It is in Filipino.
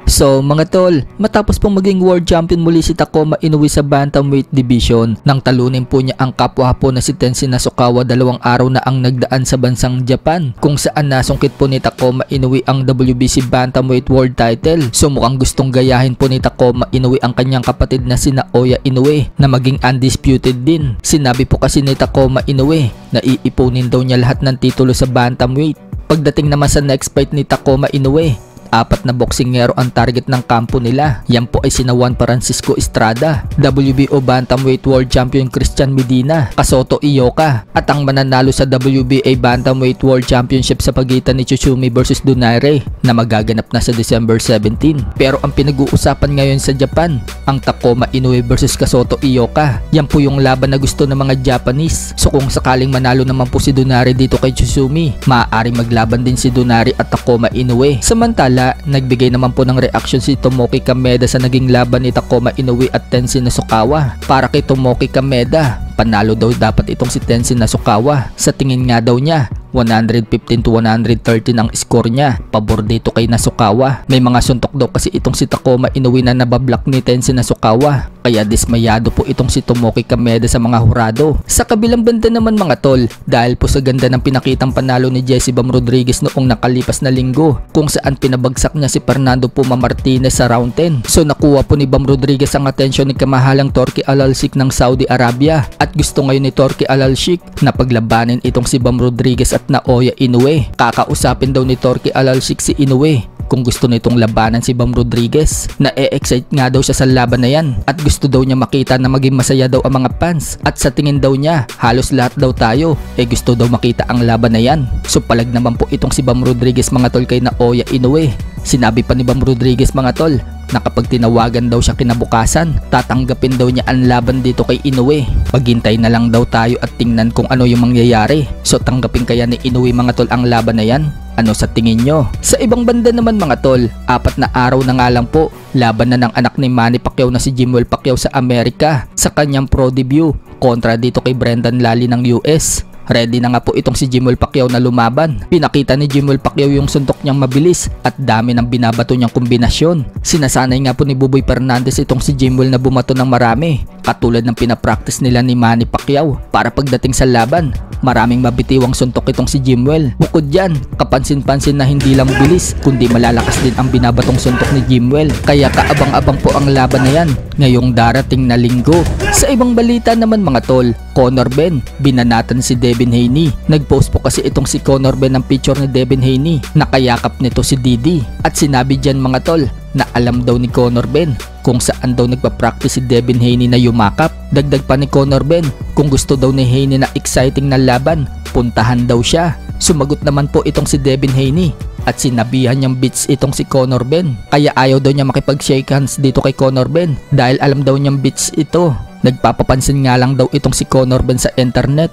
So mga tol, matapos pong maging world champion muli si Takuma Inoue sa bantamweight division, nang talunin po niya ang kapwa po na si Tenshin Nasukawa 2 araw na ang nagdaan sa bansang Japan, kung saan nasungkit po ni Takuma Inoue ang WBC bantamweight world title. So mukhang gustong gayahin po ni Takuma Inoue ang kanyang kapatid na si Naoya Inoue na maging undisputed din. Sinabi po kasi ni Takuma Inoue na iipunin daw niya lahat ng titulo sa bantamweight. Pagdating naman sa next fight ni Takuma Inoue, 4 na boksingero ang target ng kampo nila. Yan po ay sina Juan Francisco Estrada, WBO Bantamweight World Champion Christian Medina, Kasoto Ioka, at ang mananalo sa WBA Bantamweight World Championship sa pagitan ni Tsutsumi vs Donaire na magaganap na sa December 17. Pero ang pinag-uusapan ngayon sa Japan, ang Takuma Inoue vs Kasoto Ioka. Yan po yung laban na gusto ng mga Japanese. So kung sakaling manalo naman po si Donaire dito kay Tsutsumi, maaaring maglaban din si Donaire at Takuma Inoue. Samantala, nagbigay naman po ng reaction si Tomoki Kameda sa naging laban ni Takuma Inoue at Tenshin Nasukawa. Para kay Tomoki Kameda, panalo daw dapat itong si Tenshin Nasukawa. Sa tingin nga daw niya, 115 to 113 ang score niya, pabor dito kay Nasukawa. May mga suntok daw kasi itong si Takuma Inoue na nabablock ni Tenshin Nasukawa, kaya dismayado po itong si Tomoki Kameda sa mga hurado. Sa kabilang banda naman mga tol, dahil po sa ganda ng pinakitang panalo ni Jesse Bam Rodriguez noong nakalipas na linggo, kung saan pinabagsak niya si Fernando Puma Martinez sa round 10. So nakuha po ni Bam Rodriguez ang atensyon ni kamahalang Turki Al-Sheikh ng Saudi Arabia, at gusto ngayon ni Turki Al-Sheikh na paglabanin itong si Bam Rodriguez at Naoya Inoue. Kakausapin daw ni Turki Al-Sheikh si Inoue kung gusto nitong labanan si Bam Rodriguez. Na-excite nga daw siya sa laban na yan, at gusto daw niya makita na maging masaya daw ang mga fans, at sa tingin daw niya halos lahat daw tayo gusto daw makita ang laban na yan. So palag naman po itong si Bam Rodriguez mga tol kay Naoya Inoue. Sinabi pa ni Bam Rodriguez mga tol na kapag tinawagan daw siya kinabukasan, tatanggapin daw niya ang laban dito kay Inoue. Paghintay na lang daw tayo at tingnan kung ano yung mangyayari. So tanggapin kaya ni Inoue mga tol ang laban na yan? Ano sa tingin nyo? Sa ibang banda naman mga tol, 4 na araw na nga lang po, laban na ng anak ni Manny Pacquiao na si Jimwell Pacquiao sa Amerika sa kanyang pro debut kontra dito kay Brendan Lally ng US. Ready na nga po itong si Jimwell Pacquiao na lumaban. Pinakita ni Jimwell Pacquiao yung suntok niyang mabilis at dami ng binabato niyang kombinasyon. Sinasanay nga po ni Buboy Fernandez itong si Jimwell na bumato ng marami, katulad ng pinapractice nila ni Manny Pacquiao, para pagdating sa laban, maraming mabitiwang suntok itong si Jimwell. Bukod dyan, kapansin-pansin na hindi lang bilis, kundi malalakas din ang binabatong suntok ni Jimwell. Kaya kaabang-abang po ang laban na yan ngayong darating na linggo. Sa ibang balita naman mga tol, Conor Ben, binanatan si Devin Haney. Nagpost po kasi itong si Conor Ben ng picture ni Devin Haney, nakayakap nito si Didi. At sinabi dyan mga tol na alam daw ni Conor Ben kung saan daw nagpa-practice si Devin Haney na yumakap. Dagdag pa ni Conor Ben, kung gusto daw ni Haney na exciting na laban, puntahan daw siya. Sumagot naman po itong si Devin Haney at sinabihan niyang beats itong si Conor Ben, kaya ayaw daw niya makipag-shake hands dito kay Conor Ben dahil alam daw niyang beats ito. Nagpapapansin nga lang daw itong si Conor Ben sa internet.